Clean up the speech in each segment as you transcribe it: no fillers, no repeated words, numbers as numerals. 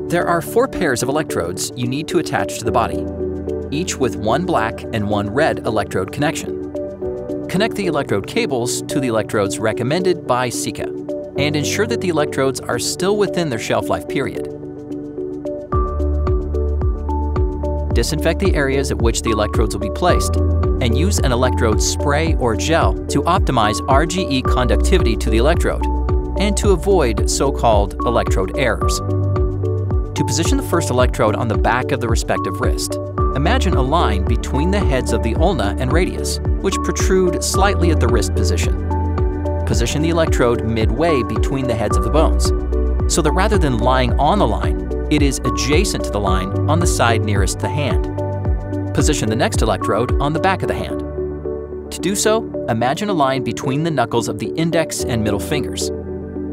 There are 4 pairs of electrodes you need to attach to the body, each with one black and one red electrode connection. Connect the electrode cables to the electrodes recommended by seca, and ensure that the electrodes are still within their shelf life period. Disinfect the areas at which the electrodes will be placed, and use an electrode spray or gel to optimize RGE conductivity to the electrode and to avoid so-called electrode errors. To position the first electrode on the back of the respective wrist, imagine a line between the heads of the ulna and radius, which protrude slightly at the wrist position. Position the electrode midway between the heads of the bones, so that rather than lying on the line, it is adjacent to the line on the side nearest the hand. Position the next electrode on the back of the hand. To do so, imagine a line between the knuckles of the index and middle fingers.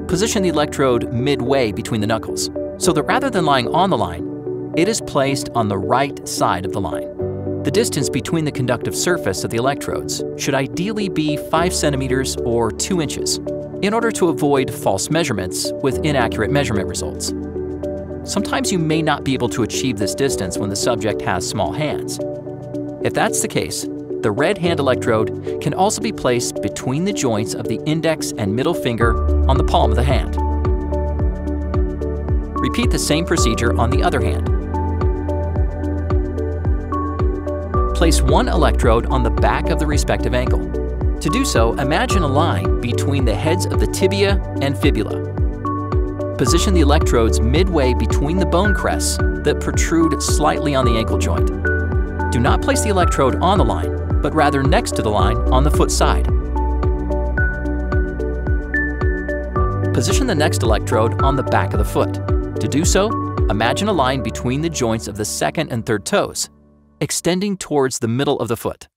Position the electrode midway between the knuckles, so that rather than lying on the line, it is placed on the right side of the line. The distance between the conductive surface of the electrodes should ideally be 5 centimeters or 2 inches in order to avoid false measurements with inaccurate measurement results. Sometimes you may not be able to achieve this distance when the subject has small hands. If that's the case, the red hand electrode can also be placed between the joints of the index and middle finger on the palm of the hand. Repeat the same procedure on the other hand. Place one electrode on the back of the respective ankle. To do so, imagine a line between the heads of the tibia and fibula. Position the electrodes midway between the bone crests that protrude slightly on the ankle joint. Do not place the electrode on the line, but rather next to the line on the foot side. Position the next electrode on the back of the foot. To do so, imagine a line between the joints of the second and third toes, extending towards the middle of the foot.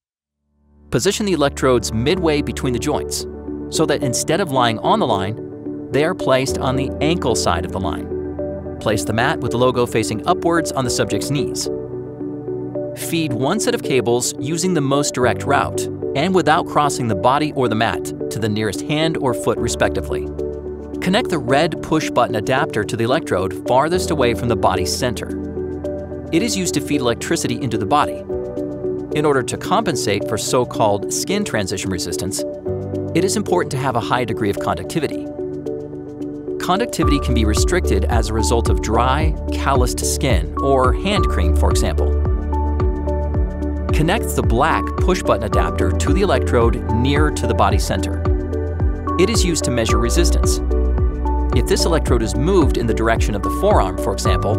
Position the electrodes midway between the joints, so that instead of lying on the line, they are placed on the ankle side of the line. Place the mat with the logo facing upwards on the subject's knees. Feed one set of cables using the most direct route and without crossing the body or the mat to the nearest hand or foot respectively. Connect the red push-button adapter to the electrode farthest away from the body's center. It is used to feed electricity into the body. In order to compensate for so-called skin transition resistance, it is important to have a high degree of conductivity. Conductivity can be restricted as a result of dry, calloused skin or hand cream, for example. Connect the black push-button adapter to the electrode near to the body center. It is used to measure resistance. If this electrode is moved in the direction of the forearm, for example,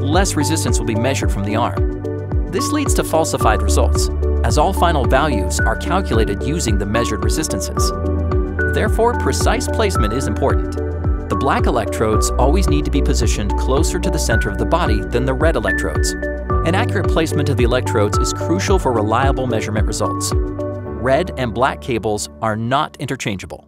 less resistance will be measured from the arm. This leads to falsified results, as all final values are calculated using the measured resistances. Therefore, precise placement is important. The black electrodes always need to be positioned closer to the center of the body than the red electrodes. An accurate placement of the electrodes is crucial for reliable measurement results. Red and black cables are not interchangeable.